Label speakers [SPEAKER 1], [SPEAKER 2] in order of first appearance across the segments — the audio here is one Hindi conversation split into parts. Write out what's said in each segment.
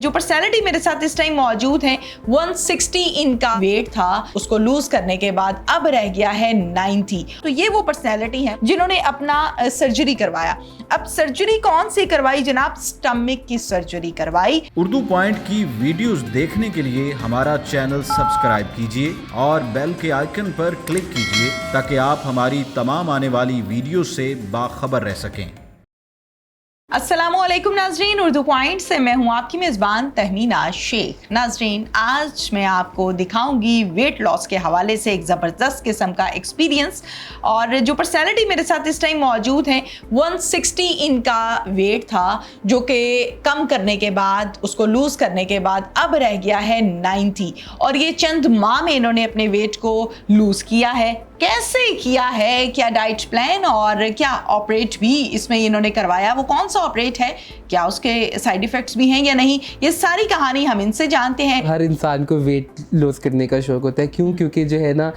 [SPEAKER 1] जो पर्सनैलिटी मेरे साथ इस टाइम मौजूद है 160 इनका वेट था, उसको लूज करने के बाद अब रह गया है 90। तो ये वो पर्सनैलिटी है जिन्होंने अपना सर्जरी करवाया। अब सर्जरी कौन सी करवाई जनाब? स्टमक की सर्जरी करवाई।
[SPEAKER 2] उर्दू पॉइंट की वीडियोस देखने के लिए हमारा चैनल सब्सक्राइब कीजिए और बेल के आइकन पर क्लिक कीजिए ताकि आप हमारी तमाम आने वाली वीडियो से बाखबर रह सकें।
[SPEAKER 1] अस्सलामुअलैकुम नाजरीन, उर्दू पॉइंट से मैं हूं आपकी मेज़बान तहमीना शेख। नाजरीन, आज मैं आपको दिखाऊंगी वेट लॉस के हवाले से एक ज़बरदस्त किस्म का एक्सपीरियंस। और जो पर्सनैलिटी मेरे साथ इस टाइम मौजूद है 160 इनका वेट था, जो कि कम करने के बाद, उसको लूज़ करने के बाद अब रह गया है 90। और ये चंद माह में इन्होंने अपने वेट को लूज़ किया है। कैसे किया है, क्या डाइट प्लान और क्या ऑपरेट भी इसमें इन्होंने करवाया, वो कौन सा ऑपरेट है, क्या उसके साइड इफ़ेक्ट्स भी हैं या नहीं, ये सारी कहानी हम इनसे जानते हैं।
[SPEAKER 3] हर इंसान को वेट लॉस करने का शौक होता है। क्यों? क्योंकि जो है ना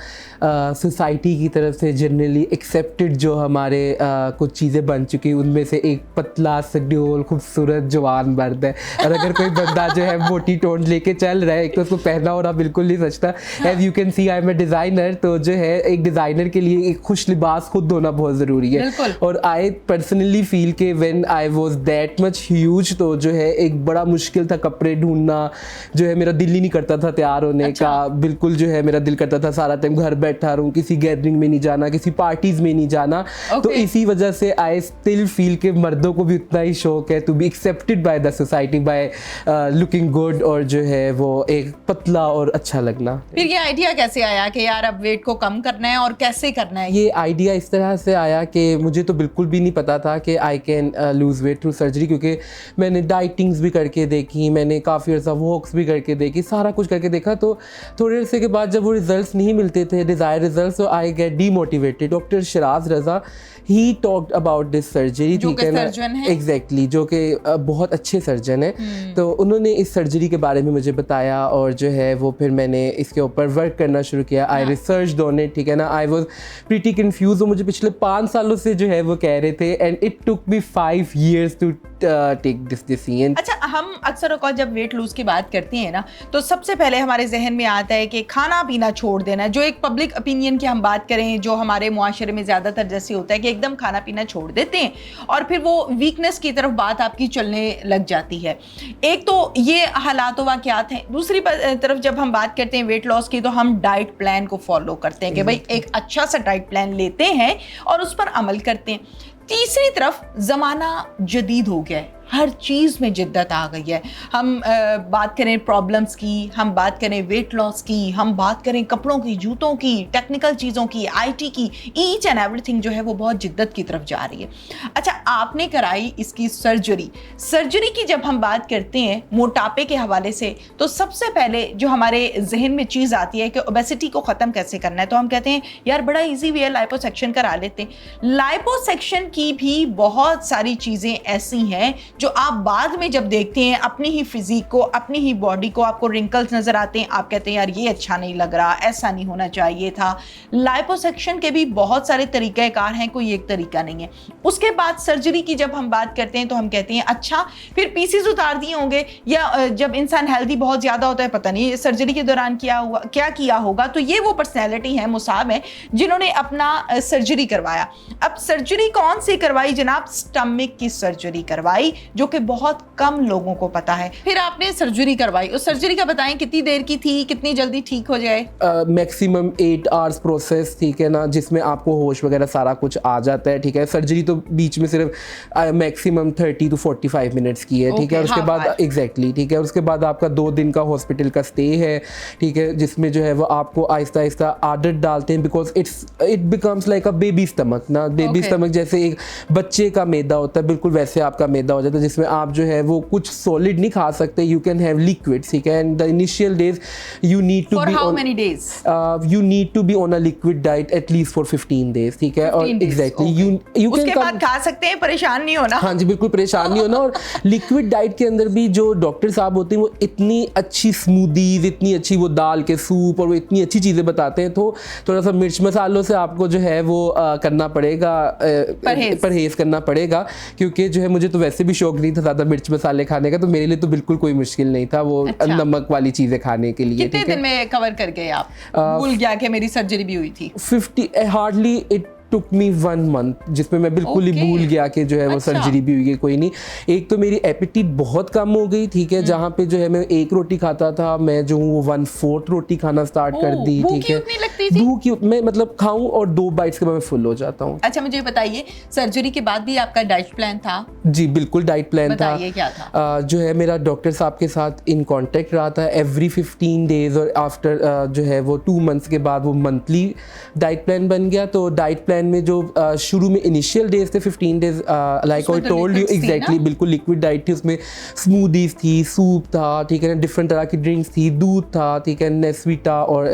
[SPEAKER 3] सोसाइटी की तरफ से जनरली एक्सेप्टेड जो हमारे कुछ चीज़ें बन चुकी हैं, उनमें से एक पतला सड्योल खूबसूरत जवान मर्द है। और अगर कोई बंदा जो है मोटी टोन लेके चल रहा है, एक तो उसको पहना होना बिल्कुल नहीं सचता। As you can see I am a designer, तो जो है एक डिज़ाइनर के लिए एक खुश लिबास खुद होना बहुत ज़रूरी है। और आई पर्सनली फील के when I was that much huge, तो जो है एक बड़ा मुश्किल था कपड़े ढूंढना। जो है मेरा दिल ही नहीं करता था तैयार होने का, बिल्कुल जो है मेरा दिल करता था सारा टाइम घर बैठा रहूं, किसी गैदरिंग में नहीं जाना, किसी पार्टीज में नहीं जाना। तो इसी वजह से आई स्टिल फील के मर्दों को भी उतना ही शौक है to be accepted by the society by looking good, और जो है वो एक पतला और अच्छा लगना।
[SPEAKER 1] फिर ये आइडिया कैसे आया कि यार अब वेट को कम करना है और कैसे करना है?
[SPEAKER 3] ये आइडिया इस तरह से आया कि मुझे तो बिल्कुल भी नहीं पता था कि I can lose weight through surgery, क्योंकि मैंने डाइटिंग्स भी करके देखी, मैंने काफ़ी अर्सा वॉक्स भी करके देखी, सारा कुछ करके देखा। तो थोड़े अर्से के बाद जब वो रिजल्ट्स नहीं मिलते थे, डिज़ायर रिजल्ट्स, तो I get demotivated. Doctor Sharaj Raza ही टॉक्ड अबाउट दिस सर्जरी,
[SPEAKER 1] ठीक है ना?
[SPEAKER 3] एग्जैक्टली, जो कि बहुत अच्छे सर्जन है। तो उन्होंने इस सर्जरी के बारे में मुझे बताया, और जो है वो फिर मैंने इसके ऊपर वर्क करना शुरू किया। आई रिसर्च ऑन इट, ठीक है ना। I was pretty confuse. वो मुझे पिछले 5 सालों से जो है वो कह रहे थे, and it took me 5 years to take this decision.
[SPEAKER 1] अच्छा, हम अक्सर औक़ात जब वेट लूज की बात करते हैं ना, तो सबसे पहले हमारे जहन में आता है कि खाना पीना छोड़ देना। जो एक पब्लिक ओपिनियन की हम बात करें, जो हमारे मुआशरे में ज़्यादातर जैसे होता है कि एकदम खाना पीना छोड़ देते हैं और फिर वो वीकनेस की तरफ बात आपकी चलने लग जाती है। एक तो ये हालात व वाक़यात हैं। दूसरी तरफ जब हम बात करते हैं वेट लॉस की, तो हम डाइट प्लान को फॉलो करते हैं कि भाई एक अच्छा सा डाइट प्लान लेते हैं और उस पर अमल करते हैं। तीसरी तरफ ज़माना जदीद हो गया है, हर चीज़ में जिद्दत आ गई है। हम बात करें प्रॉब्लम्स की, हम बात करें वेट लॉस की, हम बात करें कपड़ों की, जूतों की, टेक्निकल चीज़ों की, आईटी की, ईच एंड एवरीथिंग जो है वो बहुत जिद्दत की तरफ जा रही है। अच्छा, आपने कराई इसकी सर्जरी की जब हम बात करते हैं मोटापे के हवाले से, तो सबसे पहले जो हमारे जहन में चीज़ आती है कि ओबेसिटी को ख़त्म कैसे करना है, तो हम कहते हैं यार बड़ा ईजी वे है, लाइपोसेक्शन करा लेते हैं। लाइपोसेक्शन की भी बहुत सारी चीज़ें ऐसी हैं जो आप बाद में जब देखते हैं अपनी ही फिजिक को, अपनी ही बॉडी को, आपको रिंकल्स नजर आते हैं, आप कहते हैं यार ये अच्छा नहीं लग रहा, ऐसा नहीं होना चाहिए था। लाइपोसेक्शन के भी बहुत सारे तरीक़ाकार हैं, कोई एक तरीका नहीं है। उसके बाद सर्जरी की जब हम बात करते हैं तो हम कहते हैं अच्छा फिर पीसीज उतार दिए होंगे, या जब इंसान हेल्दी बहुत ज़्यादा होता है, पता नहीं सर्जरी के दौरान क्या किया होगा। तो ये वो पर्सनैलिटी है, मुसाब है, जिन्होंने अपना सर्जरी करवाया। अब सर्जरी कौन सी करवाई जनाब? स्टमक की सर्जरी करवाई, जो कि बहुत कम लोगों को पता है। फिर आपने सर्जरी करवाई, उस सर्जरी का बताएं कितनी देर की थी, कितनी जल्दी ठीक हो जाए?
[SPEAKER 3] मैक्सिमम 8 hours प्रोसेस, ठीक है ना, जिसमें आपको होश वगैरह सारा कुछ आ जाता है, ठीक है। सर्जरी तो बीच में सिर्फ मैक्सिमम 30 to 45 मिनट्स की है, ठीक है। उसके बाद एग्जैक्टली, ठीक है, उसके बाद आपका 2 दिन का हॉस्पिटल का स्टे है, ठीक है, जिसमें जो है वो आपको आहिस्ता आहिस्ता आदत डालते हैं, because it becomes like a baby stomach ना। बेबी स्टमक जैसे एक बच्चे का मैदा होता है, बिल्कुल वैसे आपका मैदा हो जाता है, जिसमें आप जो है वो कुछ सॉलिड नहीं खा सकते, यू कैन हैव लिक्विड, ठीक है। And the initial days you need to be
[SPEAKER 1] how many days
[SPEAKER 3] you need to be on a liquid diet at least for 15 days, ठीक है। और एग्जैक्टली यू
[SPEAKER 1] उसके बाद खा सकते हैं, परेशान नहीं होना।
[SPEAKER 3] हाँ जी, बिल्कुल परेशान नहीं होना। और लिक्विड डाइट के अंदर भी जो डॉक्टर साहब होते हैं वो इतनी अच्छी स्मूदीज, इतनी अच्छी वो दाल के सूप और वो इतनी अच्छी चीज़ें बताते हैं, तो थोड़ा सा मिर्च मसालों से आपको जो है वो करना पड़ेगा, परहेज़ करना पड़ेगा, क्योंकि जो है मुझे तो वैसे भी शौक नहीं था ज़्यादा मिर्च मसाले खाने का, तो मेरे लिए तो बिल्कुल कोई मुश्किल नहीं था वो
[SPEAKER 1] अच्छा।
[SPEAKER 3] नमक वाली चीज़ें खाने के लिए।
[SPEAKER 1] कितने दिन में कवर कर गए आप? भूल गया कि मेरी सर्जरी भी हुई थी।
[SPEAKER 3] 50 hardly it took me 1 month, जिसमें मैं बिल्कुल ही
[SPEAKER 1] Okay.
[SPEAKER 3] भूल गया कि जो है वो
[SPEAKER 1] अच्छा।
[SPEAKER 3] सर्जरी भी हुई है। कोई नहीं, एक तो मेरी एपिटाइट बहुत कम हो गई, ठीक है, जहाँ पे जो है मैं 1 रोटी खाता था, मैं जो हूँ वो 1/4 रोटी खाना स्टार्ट कर दी,
[SPEAKER 1] भूख
[SPEAKER 3] ठीक
[SPEAKER 1] ही
[SPEAKER 3] है।
[SPEAKER 1] उतनी लगती थी?
[SPEAKER 3] भूख ही मैं मतलब खाऊं और 2 बाइट्स के बाद मैं फुल हो जाता हूँ।
[SPEAKER 1] अच्छा मुझे बताइए, सर्जरी के बाद भी आपका डाइट प्लान था?
[SPEAKER 3] जी बिल्कुल डाइट प्लान था।
[SPEAKER 1] बताइए क्या था?
[SPEAKER 3] जो है मेरा डॉक्टर साहब के साथ इन कांटेक्ट रहा था एवरी 15 डेज, और आफ्टर जो है वो 2 months के बाद वो मंथली डाइट प्लान बन गया। तो डाइट प्लान में जो शुरू में इनिशियल डेज थे 15 डेज, लाइक आई
[SPEAKER 1] उसमें तो
[SPEAKER 3] टोल्ड यू
[SPEAKER 1] liquids थी
[SPEAKER 3] एग्जैक्टली,
[SPEAKER 1] ना?
[SPEAKER 3] बिल्कुल लिक्विड डाइट थी। उसमें स्मूदीज थी, सूप था, ठीक है ना, डिफरेंट तरह की ड्रिंक्स थी, दूध था, ठीक है, नेस्वीटा और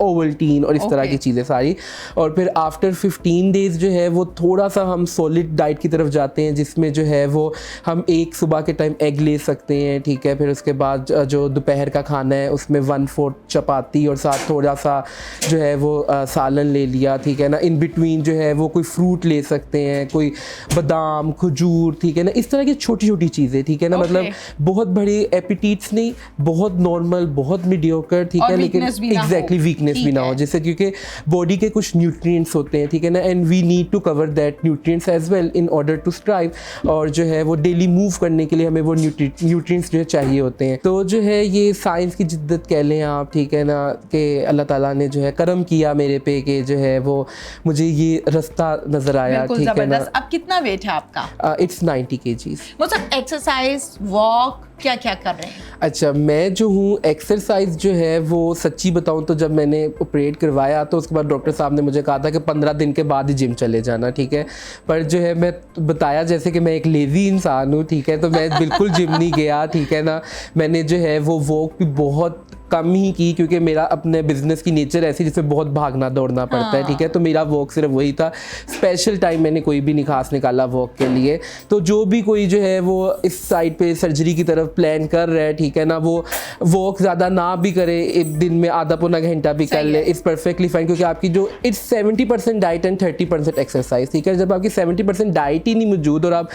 [SPEAKER 3] ओवल्टीन और इस तरह
[SPEAKER 1] Okay.
[SPEAKER 3] की चीज़ें सारी। और फिर आफ्टर 15 डेज जो है वो थोड़ा सा हम सॉलिड डाइट की तरफ जाते हैं, जिसमें जो है वो हम एक सुबह के टाइम एग ले सकते हैं, ठीक है। फिर उसके बाद जो दोपहर का खाना है उसमें 1/4 चपाती और साथ थोड़ा सा जो है वो सालन ले लिया, ठीक है ना। इन बिटवीन जो है वो कोई फ्रूट ले सकते हैं, कोई बादाम, खजूर, ठीक है ना, इस तरह की छोटी छोटी चीज़ें, ठीक है ना।
[SPEAKER 1] Okay.
[SPEAKER 3] मतलब बहुत बड़ी एपिटाइट्स नहीं, बहुत नॉर्मल, बहुत मीडियोकर, ठीक
[SPEAKER 1] और
[SPEAKER 3] है, लेकिन
[SPEAKER 1] weakness भी ना हो।
[SPEAKER 3] एग्जैक्टली वीकनेस भी
[SPEAKER 1] ठीक
[SPEAKER 3] ना हो,
[SPEAKER 1] है।
[SPEAKER 3] जैसे क्योंकि बॉडी के कुछ न्यूट्रिएंट्स होते हैं, ठीक है ना, and we need to cover that nutrients as well in order to strive. और जो है वो डेली मूव करने के लिए हमें वो न्यूट्रिएंट्स जो है चाहिए होते हैं। तो जो है ये साइंस की जिद्दत कह लें आप, ठीक है ना, कि अल्लाह ताला ने जो है करम किया मेरे पे कि जो है वो मुझे ये रास्ता नज़र आया,
[SPEAKER 1] बिल्कुल
[SPEAKER 3] ठीक है ना।
[SPEAKER 1] जबरदस्त। अब कितना वेट है आपका?
[SPEAKER 3] It's 90 kgs।
[SPEAKER 1] मतलब एक्सरसाइज, वॉक, क्या क्या कर रहे हैं?
[SPEAKER 3] अच्छा, मैं जो हूँ एक्सरसाइज जो है वो सच्ची बताऊँ तो जब मैंने ऑपरेट करवाया तो उसके बाद डॉक्टर साहब ने मुझे कहा था कि 15 दिन के बाद ही जिम चले जाना, ठीक है। पर जो है मैं बताया जैसे कि मैं एक लेज़ी इंसान हूँ, ठीक है, तो मैं बिल्कुल जिम नहीं गया, ठीक है ना। मैंने जो है वो वॉक भी बहुत कम ही की, क्योंकि मेरा अपने बिजनेस की नेचर ऐसी जिसमें बहुत भागना दौड़ना पड़ता है, ठीक है। तो मेरा वॉक सिर्फ वही था, स्पेशल टाइम मैंने कोई भी नहीं खास निकाला वॉक के लिए। तो जो भी कोई जो है वो इस साइड पे सर्जरी की तरफ प्लान कर रहा है, ठीक है ना, वो वॉक ज़्यादा ना भी करे, एक दिन में आधा पौना घंटा भी कर ले, इट्स परफेक्टली फाइन। क्योंकि आपकी जो इट्स 70% डाइट एंड 30% एक्सरसाइज, ठीक है। जब आपकी 70% डाइट ही नहीं मौजूद और आप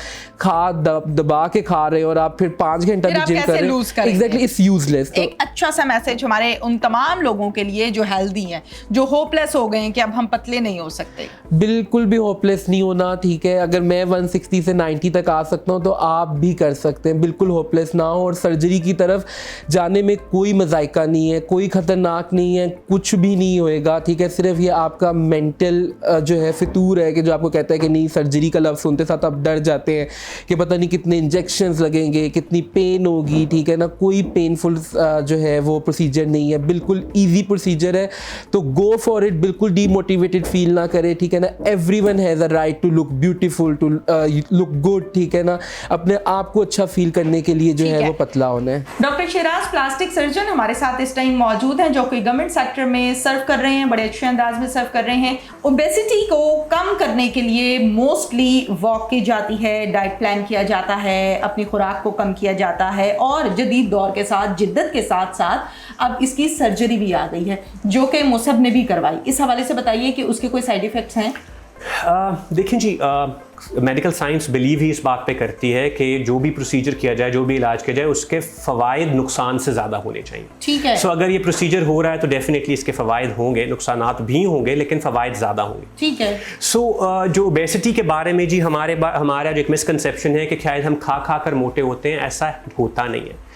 [SPEAKER 3] दबा के खा रहे हो और आप फिर 5 घंटा भी जिम कर रहे हो, एग्जैक्टली इट्स यूजलेस।
[SPEAKER 1] एक अच्छा सा मैसेज हमारे उन तमाम लोगों के लिए जो हेल्दी हैं, जो होपलेस हो गए हैं कि अब हम पतले नहीं हो सकते।
[SPEAKER 3] बिल्कुल भी होपलेस नहीं होना, ठीक है। अगर मैं 160 से 90 तक आ सकता हूँ तो आप भी कर सकते हैं, बिल्कुल होपलेस ना हो। और सर्जरी की तरफ जाने में कोई मजाइका नहीं है, कोई खतरनाक नहीं है, कुछ भी नहीं होएगा, ठीक है। सिर्फ ये आपका मेंटल जो है फितूर है कि जो आपको कहता है कि नहीं, सर्जरी का लफ्ज़ सुनते साथ आप डर जाते हैं कि पता नहीं कितने इंजेक्शंस लगेंगे, कितनी पेन होगी, ठीक है ना। कोई पेनफुल जो है वो प्रोसीजर नहीं है, बिल्कुल ईजी प्रोसीजर है। तो गो फॉर इट, बिल्कुल डीमोटिवेटेड फील ना करे, ठीक है ना। Everyone has a right to look beautiful, to look good, ठीक है ना। अपने आप को अच्छा फील करने के लिए जो है वो पतला होना है।
[SPEAKER 1] डॉक्टर शिराज प्लास्टिक सर्जन हमारे साथ इस टाइम मौजूद हैं, जो कि गवर्नमेंट सेक्टर में सर्व कर रहे हैं, बड़े अच्छे अंदाज में सर्व कर रहे हैं। ओबेसिटी को कम करने के लिए मोस्टली वॉक की जाती है, डाइट प्लान किया जाता है, अपनी खुराक को कम किया जाता है, और जदीद दौर के साथ, जिद्दत के साथ साथ अब इसकी सर्जरी भी आ गई है, जो कि मुसब ने भी करवाई। इस हवाले से बताइए कि उसके कोई साइड इफेक्ट्स हैं?
[SPEAKER 4] देखिए जी, मेडिकल साइंस बिलीव ही इस बात पे करती है कि जो भी प्रोसीजर किया जाए, जो भी इलाज किया जाए, उसके फ़वाइद नुकसान से ज़्यादा होने चाहिए।
[SPEAKER 1] ठीक है।
[SPEAKER 4] सो अगर ये प्रोसीजर हो रहा है तो डेफिनेटली इसके फ़वाइद होंगे, नुकसानात भी होंगे, लेकिन फ़वाइद ज़्यादा होंगे।
[SPEAKER 1] ठीक है।
[SPEAKER 4] सो जो ओबेसिटी के बारे में जी हमारा जो एक मिसकंसेप्शन है कि शायद हम खा खा कर मोटे होते हैं, ऐसा होता नहीं है।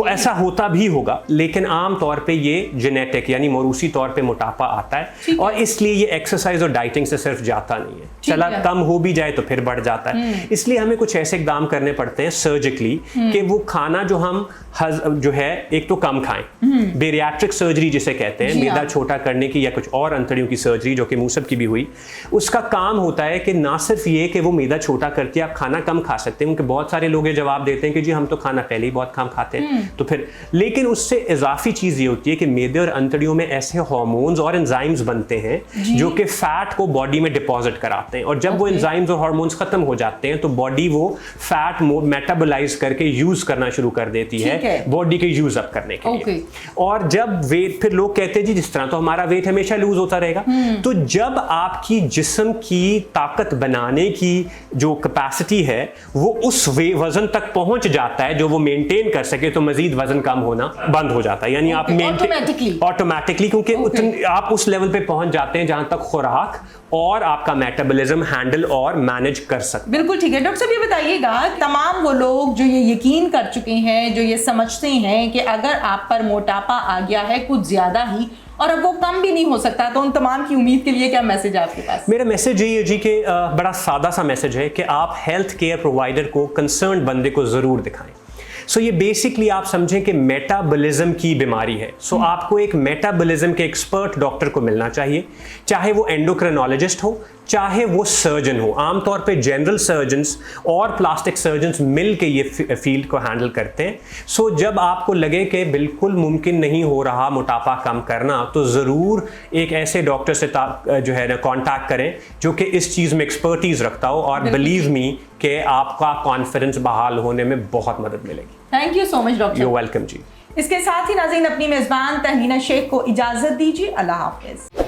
[SPEAKER 4] ऐसा होता भी होगा, लेकिन आम तौर पे ये जेनेटिक यानी मौरूसी तौर पे मोटापा आता है, और इसलिए ये एक्सरसाइज और डाइटिंग से सिर्फ जाता नहीं है। चला कम हो भी जाए तो फिर बढ़ जाता है। इसलिए हमें कुछ ऐसे इकदाम करने पड़ते हैं सर्जिकली कि वो खाना जो हम जो है एक तो कम खाएं। बेरियाट्रिक सर्जरी जिसे कहते हैं, मैदा छोटा करने की या कुछ और अंतड़ियों की सर्जरी जो कि मूसब की भी हुई, उसका काम होता है कि ना सिर्फ ये कि वो मैदा छोटा करती है, आप खाना कम खा सकते हैं। क्योंकि बहुत सारे लोग ये जवाब देते हैं कि जी हम तो खाना पहले ही बहुत कम खाते हैं, तो फिर, लेकिन उससे इजाफी चीज ये होती है कि मैदे और अंतड़ियों में ऐसे हार्मोन्स और एंजाइम्स बनते हैं जो कि फैट को बॉडी में डिपॉजिट कराते हैं, और जब वो एंजाइम्स और हार्मोन्स खत्म हो जाते हैं तो बॉडी वो फैट मेटाबोलाइज करके यूज करना शुरू कर देती है
[SPEAKER 1] है।
[SPEAKER 4] बॉडी के यूज अप करने के
[SPEAKER 1] Okay.
[SPEAKER 4] लिए। और जब वेट, फिर लोग कहते हैं जी जिस तरह तो हमारा वेट हमेशा लूज होता रहेगा, तो जब आपकी जिस्म की ताकत बनाने की जो कैपेसिटी है वो उस वजन तक पहुंच जाता है जो वो मेंटेन कर सके, तो मजीद वजन कम होना बंद हो जाता है। यानी आप ऑटोमेटिकली, क्योंकि आप उस लेवल पे पहुंच जाते हैं जहां तक खुराक और आपका मेटाबॉलिज्म हैंडल और मैनेज कर सकते।
[SPEAKER 1] बिल्कुल ठीक है। डॉक्टर साहब ये बताइएगा, तमाम वो लोग जो ये यकीन कर चुके हैं, जो ये समझते हैं कि अगर आप पर मोटापा आ गया है कुछ ज्यादा ही और अब वो कम भी नहीं हो सकता, तो उन तमाम की उम्मीद के लिए क्या मैसेज है आपके पास?
[SPEAKER 4] मेरा मैसेज ये है जी कि बड़ा सादा सा मैसेज है कि आप हेल्थ केयर प्रोवाइडर को, कंसर्न बंदे को जरूर दिखाएं। सो ये बेसिकली आप समझें कि मेटाबॉलिज्म की बीमारी है। सो आपको एक मेटाबॉलिज्म के एक्सपर्ट डॉक्टर को मिलना चाहिए, चाहे वो एंडोक्रिनोलॉजिस्ट हो, चाहे वो सर्जन हो। आमतौर पे जनरल सर्जन्स और प्लास्टिक सर्जन्स मिल के ये फील्ड को हैंडल करते हैं। सो जब आपको लगे कि बिल्कुल मुमकिन नहीं हो रहा मोटापा कम करना, तो ज़रूर एक ऐसे डॉक्टर से जो है ना कॉन्टैक्ट करें जो कि इस चीज़ में एक्सपर्टीज़ रखता हो, और बिलीव मी कि आपका कॉन्फिडेंस बहाल होने में बहुत मदद मिलेगी।
[SPEAKER 1] Thank you so much doctor.
[SPEAKER 4] You welcome जी।
[SPEAKER 1] इसके साथ ही नाज़रीन, अपनी मेज़बान तहनीना शेख को इजाज़त दीजिए। अल्लाह हाफ़िज़।